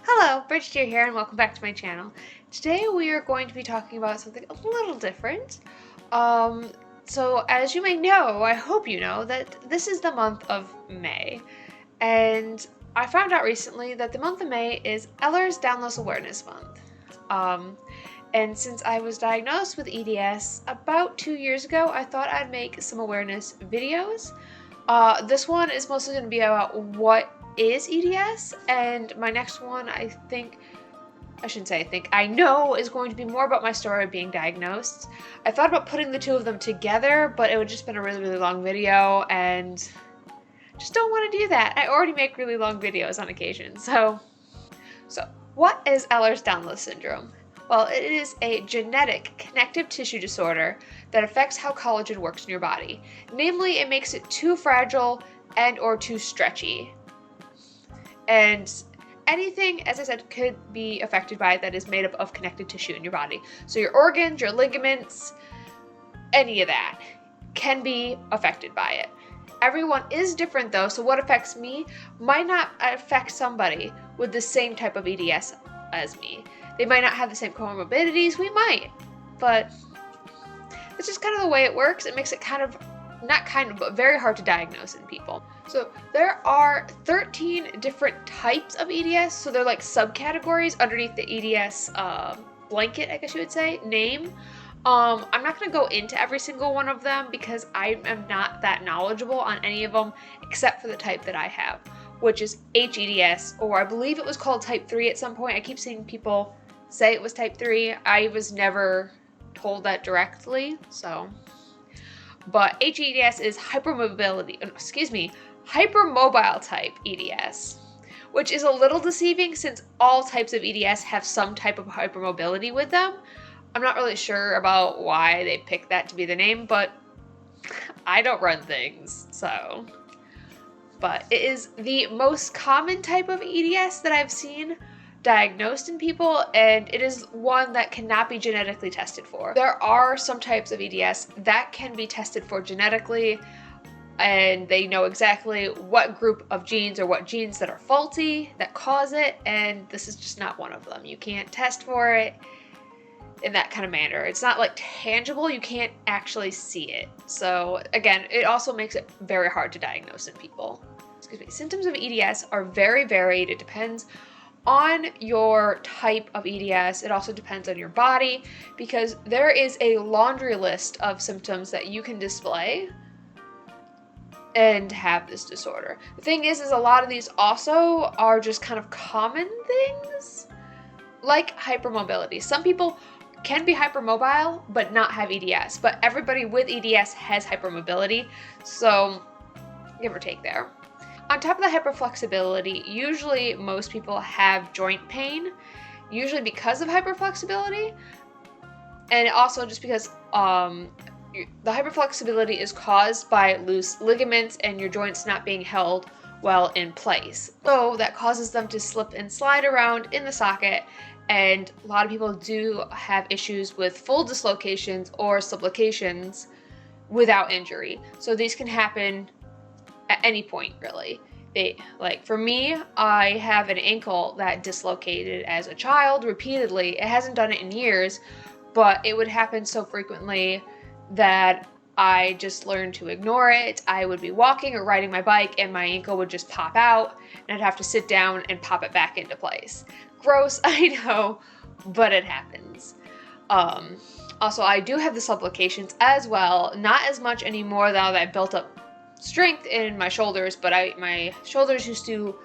Hello, Bridget here and welcome back to my channel. Today we are going to be talking about something a little different. So as you may know, I hope you know, that this is the month of May. And I found out recently that the month of May is Ehlers-Danlos Awareness Month. And since I was diagnosed with EDS about 2 years ago, I thought I'd make some awareness videos. This one is mostly going to be about what is EDS, and my next one I know is going to be more about my story of being diagnosed. I thought about putting the two of them together, but it would just been a really long video and just don't want to do that. I already make really long videos on occasion. So what is Ehlers-Danlos syndrome? Well, it is a genetic connective tissue disorder that affects how collagen works in your body. Namely, it makes it too fragile and or too stretchy. And anything, as I said, could be affected by it that is made up of connective tissue in your body. So your organs, your ligaments, any of that can be affected by it. Everyone is different though, so what affects me might not affect somebody with the same type of EDS as me. They might not have the same comorbidities, we might, but it's just kind of the way it works. It makes it but very hard to diagnose in people. So there are 13 different types of EDS, so they're like subcategories underneath the EDS blanket, I guess you would say, name. I'm not going to go into every single one of them because I am not that knowledgeable on any of them except for the type that I have, which is HEDS, or I believe it was called type 3 at some point. I keep seeing people say it was type 3. I was never told that directly, so. But HEDS is hypermobile type EDS, which is a little deceiving since all types of EDS have some type of hypermobility with them. I'm not really sure about why they picked that to be the name, but I don't run things, so. But it is the most common type of EDS that I've seen diagnosed in people, and it is one that cannot be genetically tested for. There are some types of EDS that can be tested for genetically, and they know exactly what group of genes or what genes that are faulty that cause it, and this is just not one of them. You can't test for it in that kind of manner. It's not like tangible, you can't actually see it. So again, it also makes it very hard to diagnose in people. Symptoms of EDS are very varied. It depends on your type of EDS. It also depends on your body because there is a laundry list of symptoms that you can display and have this disorder. The thing is a lot of these also are just kind of common things like hypermobility. Some people can be hypermobile but not have EDS, but everybody with EDS has hypermobility, so give or take there. On top of the hyperflexibility, usually most people have joint pain, usually because of hyperflexibility, and also just because the hyperflexibility is caused by loose ligaments and your joints not being held well in place. So that causes them to slip and slide around in the socket, and a lot of people do have issues with full dislocations or subluxations without injury. So these can happen at any point, really. Like for me, I have an ankle that dislocated as a child repeatedly. It hasn't done it in years, but it would happen so frequently that I just learned to ignore it. I would be walking or riding my bike and my ankle would just pop out and I'd have to sit down and pop it back into place. Gross, I know, but it happens. Also, I do have the subluxations as well. Not as much anymore now that I built up strength in my shoulders, but my shoulders used to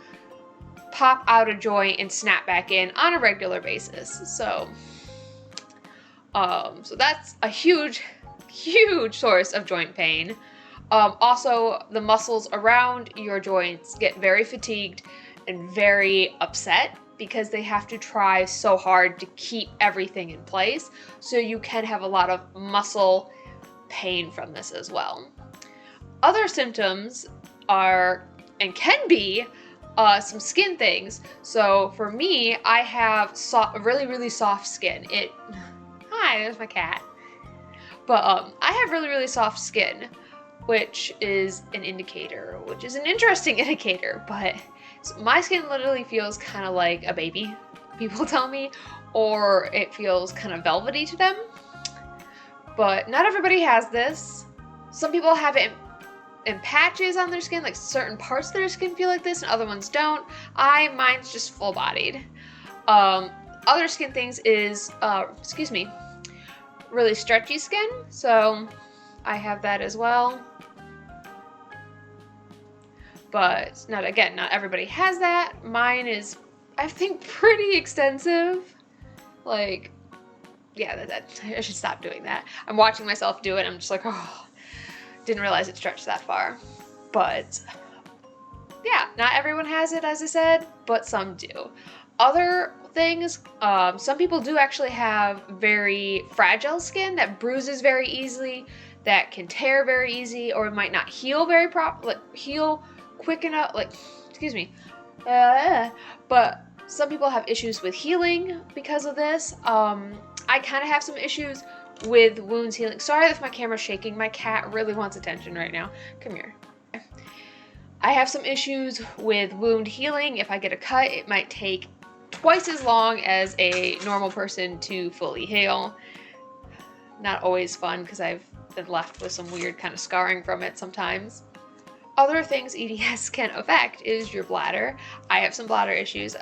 pop out of joint and snap back in on a regular basis. So that's a huge source of joint pain. Also, the muscles around your joints get very fatigued and very upset because they have to try so hard to keep everything in place. So you can have a lot of muscle pain from this as well. Other symptoms are, and can be, some skin things. So for me, I have really soft skin. Hi, there's my cat. But I have really soft skin, which is an indicator, which is an interesting indicator, but So my skin literally feels kind of like a baby, people tell me, or it feels kind of velvety to them. But not everybody has this. Some people have it in patches on their skin, like certain parts of their skin feel like this and other ones don't. Mine's just full-bodied. Other skin things is, really stretchy skin, so I have that as well. But not everybody has that. Mine is, I think, pretty extensive. Like, yeah, I should stop doing that. I'm watching myself do it. I'm just like, oh, didn't realize it stretched that far. But yeah, not everyone has it, as I said, but some do. Other things, some people do actually have very fragile skin that bruises very easily, that can tear very easy, or might not heal heal quick enough, but some people have issues with healing because of this. I kind of have some issues with wounds healing. Sorry if my camera's shaking. My cat really wants attention right now. Come here. I have some issues with wound healing. If I get a cut, it might take twice as long as a normal person to fully heal. Not always fun, because I've been left with some weird kind of scarring from it sometimes. Other things EDS can affect is your bladder. I have some bladder issues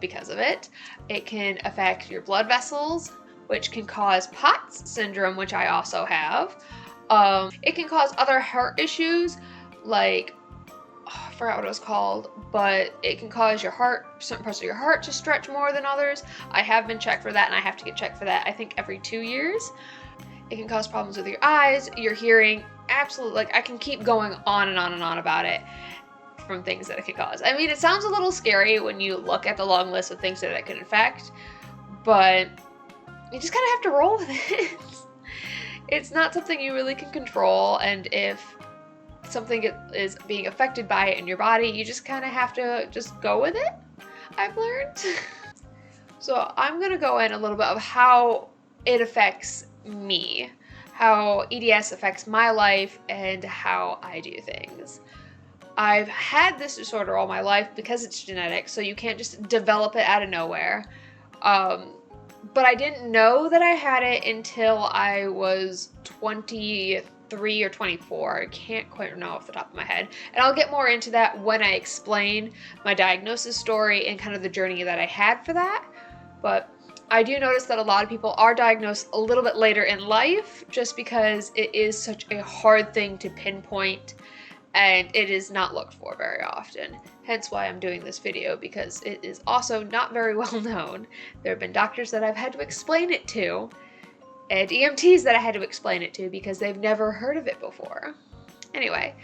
because of it. It can affect your blood vessels, which can cause POTS syndrome, which I also have. It can cause other heart issues, like, I forgot what it was called, but it can cause your heart, certain parts of your heart to stretch more than others. I have been checked for that, and I have to get checked for that, I think, every 2 years. It can cause problems with your eyes, your hearing, absolutely. Like, I can keep going on and on and on about it from things that it can cause. I mean, it sounds a little scary when you look at the long list of things that it can affect, but you just kind of have to roll with it. It's not something you really can control, and if something is being affected by it in your body, you just kind of have to just go with it, I've learned. So I'm going to go in a little bit of how it affects me, how EDS affects my life, and how I do things. I've had this disorder all my life because it's genetic, so you can't just develop it out of nowhere. But I didn't know that I had it until I was 23 or 24. I can't quite know off the top of my head. And I'll get more into that when I explain my diagnosis story and kind of the journey that I had for that. But I do notice that a lot of people are diagnosed a little bit later in life, just because it is such a hard thing to pinpoint, and it is not looked for very often. Hence why I'm doing this video, because it is also not very well known. There have been doctors that I've had to explain it to, and EMTs that I had to explain it to because they've never heard of it before. Anyway,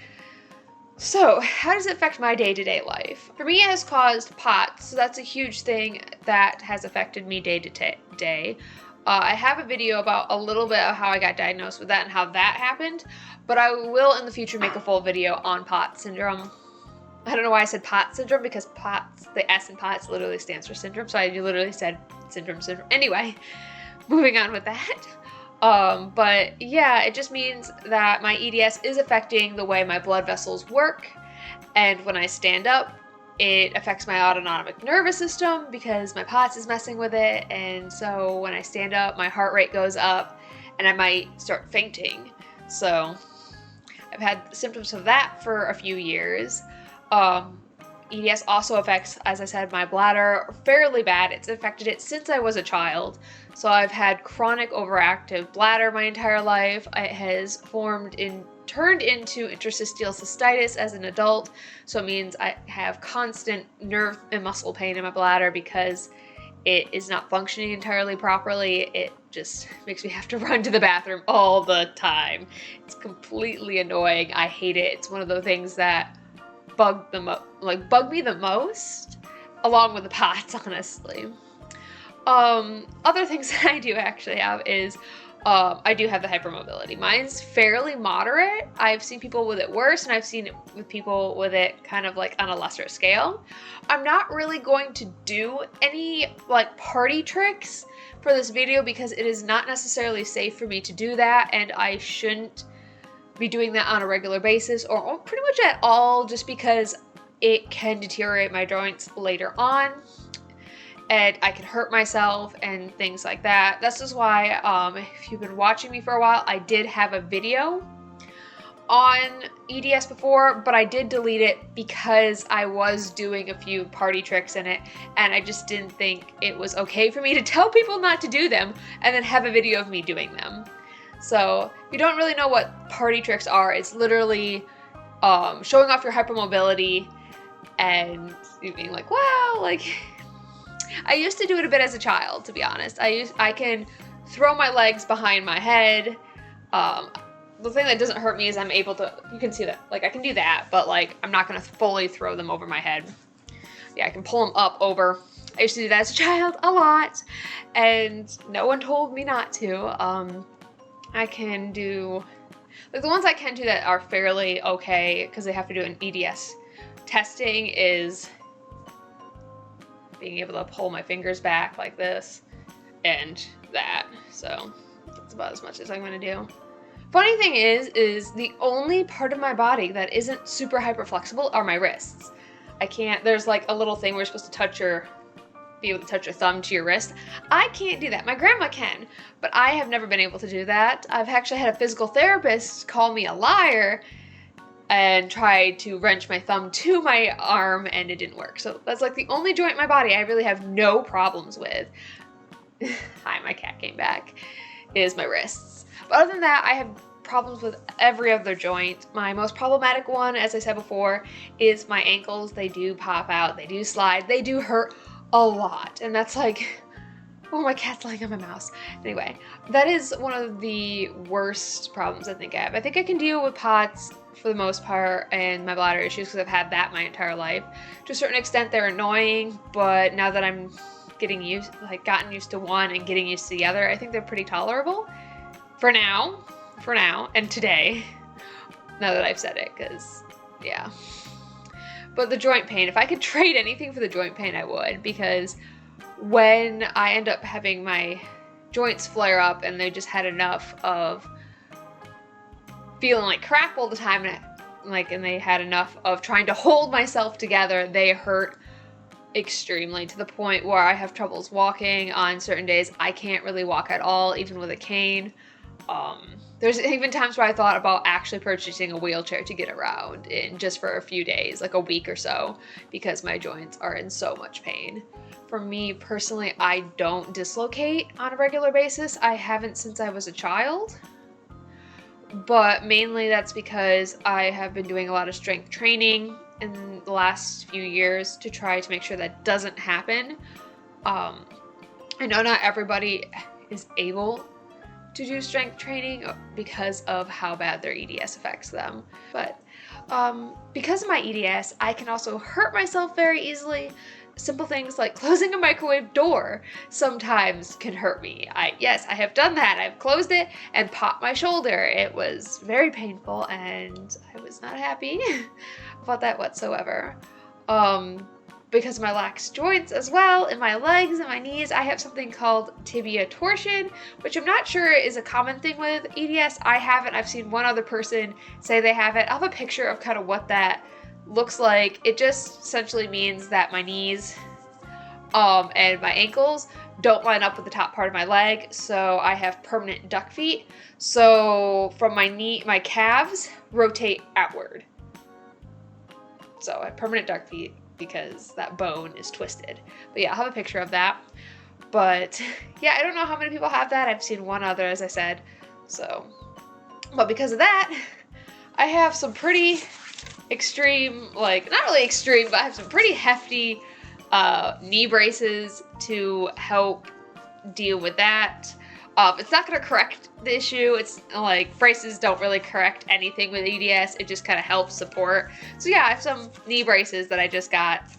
so how does it affect my day-to-day life? For me, it has caused POTS, so that's a huge thing that has affected me day to day. I have a video about a little bit of how I got diagnosed with that and how that happened, but I will in the future make a full video on POTS syndrome. I don't know why I said POTS syndrome, because POTS, the S in POTS literally stands for syndrome, so I literally said syndrome. Anyway, moving on with that. But yeah, it just means that my EDS is affecting the way my blood vessels work, and when I stand up, it affects my autonomic nervous system because my POTS is messing with it, and so when I stand up, my heart rate goes up, and I might start fainting. So I've had symptoms of that for a few years. EDS also affects, as I said, my bladder fairly bad. It's affected it since I was a child. So I've had chronic overactive bladder my entire life. It has turned into interstitial cystitis as an adult. So it means I have constant nerve and muscle pain in my bladder because it is not functioning entirely properly. It just makes me have to run to the bathroom all the time. It's completely annoying. I hate it. It's one of the things that bug me the most, along with the POTS, honestly. Other things that I do actually have is I do have the hypermobility. Mine's fairly moderate. I've seen people with it worse, and I've seen it with people with it kind of like on a lesser scale. I'm not really going to do any like party tricks for this video because it is not necessarily safe for me to do that, and I shouldn't be doing that on a regular basis or pretty much at all, just because it can deteriorate my joints later on, and I can hurt myself and things like that. This is why, if you've been watching me for a while, I did have a video on EDS before, but I did delete it because I was doing a few party tricks in it, and I just didn't think it was okay for me to tell people not to do them and then have a video of me doing them. So if you don't really know what party tricks are, it's literally showing off your hypermobility and you being like, wow, like, I used to do it a bit as a child, to be honest. I can throw my legs behind my head. The thing that doesn't hurt me is I'm able to, you can see that, like, I can do that, but like, I'm not gonna fully throw them over my head. Yeah, I can pull them up over. I used to do that as a child a lot, and no one told me not to. I can do, like, the ones I can do that are fairly okay, because they have to do an EDS testing, is being able to pull my fingers back like this, and that. So that's about as much as I'm gonna do. Funny thing is the only part of my body that isn't super hyper flexible are my wrists. I can't, there's like a little thing where you're supposed to be able to touch your thumb to your wrist. I can't do that. My grandma can, but I have never been able to do that. I've actually had a physical therapist call me a liar and tried to wrench my thumb to my arm, and it didn't work. So that's like the only joint in my body I really have no problems with. Hi, my cat came back. Is my wrists. But other than that, I have problems with every other joint. My most problematic one, as I said before, is my ankles. They do pop out, they do slide, they do hurt a lot. And that's like, oh, my cat's lying on my mouse. Anyway, that is one of the worst problems I think I have. I think I can deal with POTS for the most part and my bladder issues because I've had that my entire life. To a certain extent, they're annoying, but now that I'm gotten used to one and getting used to the other, I think they're pretty tolerable. For now, and today, now that I've said it, because, yeah. But the joint pain, if I could trade anything for the joint pain, I would, because when I end up having my joints flare up and they just had enough of feeling like crap all the time, and they had enough of trying to hold myself together, they hurt extremely, to the point where I have troubles walking. On certain days, I can't really walk at all, even with a cane. There's even times where I thought about actually purchasing a wheelchair to get around in just for a few days, like a week or so, because my joints are in so much pain. For me personally, I don't dislocate on a regular basis. I haven't since I was a child, but mainly that's because I have been doing a lot of strength training in the last few years to try to make sure that doesn't happen. I know not everybody is able to do strength training because of how bad their EDS affects them. But because of my EDS, I can also hurt myself very easily. Simple things like closing a microwave door sometimes can hurt me. Yes, I have done that. I've closed it and popped my shoulder. It was very painful and I was not happy about that whatsoever. Because of my lax joints as well, in my legs and my knees, I have something called tibia torsion, which I'm not sure is a common thing with EDS. I haven't. I've seen one other person say they have it. I'll have a picture of kind of what that looks like. It just essentially means that my knees and my ankles don't line up with the top part of my leg, so I have permanent duck feet. So from my calves rotate outward. So I have permanent duck feet because that bone is twisted. But yeah, I'll have a picture of that. But yeah, I don't know how many people have that. I've seen one other, as I said. So, but because of that, I have some pretty extreme, like, not really extreme, but I have some pretty hefty knee braces to help deal with that. It's not going to correct the issue. It's like braces don't really correct anything with EDS. It just kind of helps support. So yeah, I have some knee braces that I just got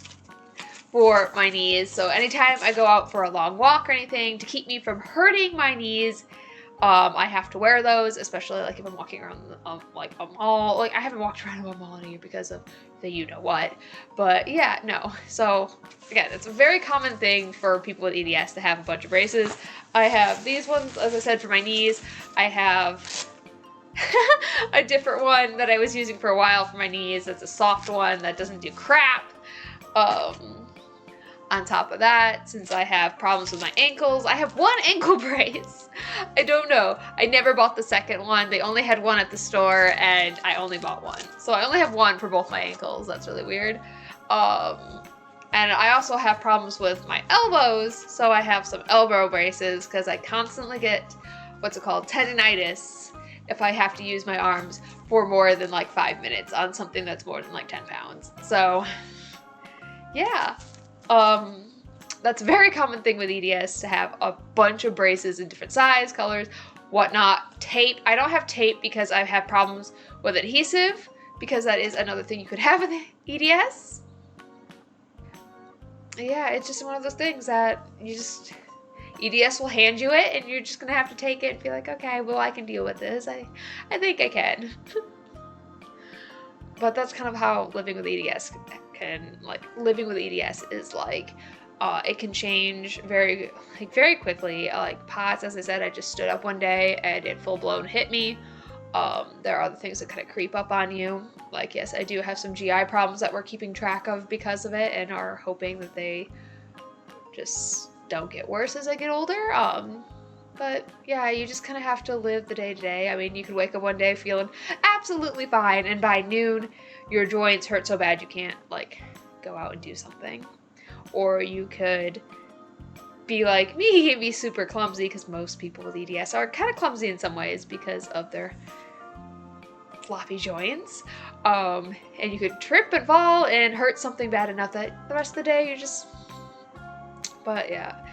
for my knees. So anytime I go out for a long walk or anything, to keep me from hurting my knees, I have to wear those, especially like if I'm walking around like a mall. Like I haven't walked around a mall in a year because of the you know what. But yeah, no. So again, it's a very common thing for people with EDS to have a bunch of braces. I have these ones, as I said, for my knees. I have a different one that I was using for a while for my knees. It's a soft one that doesn't do crap. On top of that, since I have problems with my ankles, I have one ankle brace. I don't know. I never bought the second one. They only had one at the store and I only bought one. So I only have one for both my ankles. That's really weird. And I also have problems with my elbows. So I have some elbow braces because I constantly get, what's it called, tendinitis if I have to use my arms for more than like 5 minutes on something that's more than like 10 pounds. So yeah. That's a very common thing with EDS to have a bunch of braces in different size, colors, whatnot. Tape. I don't have tape because I have problems with adhesive, because that is another thing you could have with EDS. Yeah, it's just one of those things that EDS will hand you it and you're just gonna have to take it and be like, okay, well, I can deal with this. I think I can. But that's kind of how living with EDS living with EDS is like. It can change very quickly. Like POTS, as I said, I just stood up one day and it full blown hit me. There are other things that kind of creep up on you. Like, yes, I do have some GI problems that we're keeping track of because of it and are hoping that they just don't get worse as I get older. But yeah, you just kind of have to live the day to day. I mean, you could wake up one day feeling absolutely fine and by noon your joints hurt so bad you can't like go out and do something. Or you could be like me and be super clumsy, because most people with EDS are kind of clumsy in some ways because of their floppy joints. And you could trip and fall and hurt something bad enough that the rest of the day you're just... But yeah.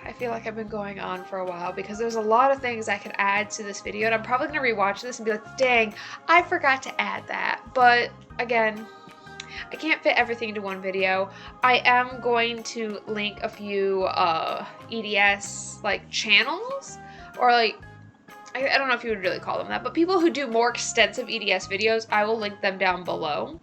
I feel like I've been going on for a while because there's a lot of things I could add to this video, and I'm probably going to rewatch this and be like, dang, I forgot to add that. But again, I can't fit everything into one video. I am going to link a few EDS like channels, or like, I don't know if you would really call them that, but people who do more extensive EDS videos, I will link them down below.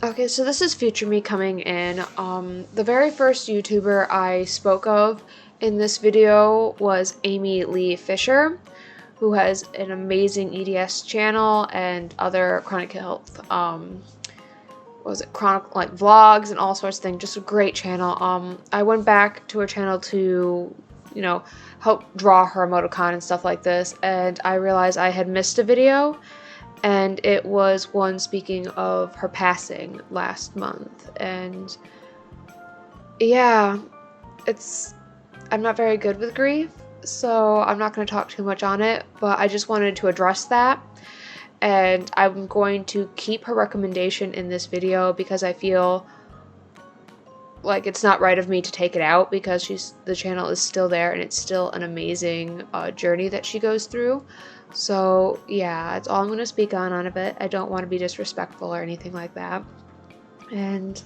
Okay, so this is future me coming in. The very first YouTuber I spoke of in this video was Amy Lee Fisher, who has an amazing EDS channel and other chronic health, chronic like vlogs and all sorts of things. Just a great channel. I went back to her channel to, you know, help draw her emoticon and stuff like this, and I realized I had missed a video. And it was one speaking of her passing last month. And yeah, I'm not very good with grief, so I'm not going to talk too much on it, but I just wanted to address that. And I'm going to keep her recommendation in this video because I feel like it's not right of me to take it out, because the channel is still there and it's still an amazing journey that she goes through. So yeah, that's all I'm going to speak on a bit. I don't want to be disrespectful or anything like that. And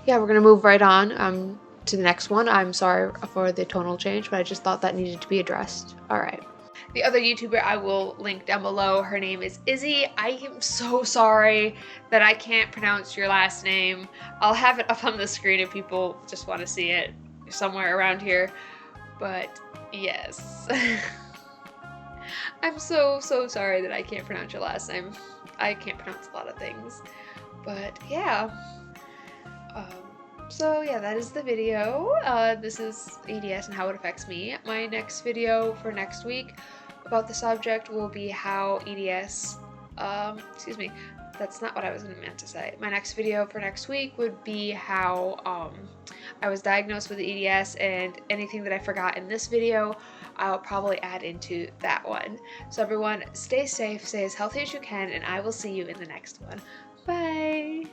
yeah, we're going to move right on to the next one. I'm sorry for the tonal change, but I just thought that needed to be addressed. All right. The other YouTuber I will link down below, her name is Izzy. I am so sorry that I can't pronounce your last name. I'll have it up on the screen if people just want to see it somewhere around here. But yes. I'm so sorry that I can't pronounce your last name. I can't pronounce a lot of things. But yeah. So yeah, that is the video. This is EDS and how it affects me. My next video for next week about the subject will be how EDS, excuse me, that's not what I was meant to say. My next video for next week would be how I was diagnosed with EDS, and anything that I forgot in this video, I'll probably add into that one. So everyone, stay safe, stay as healthy as you can, and I will see you in the next one. Bye!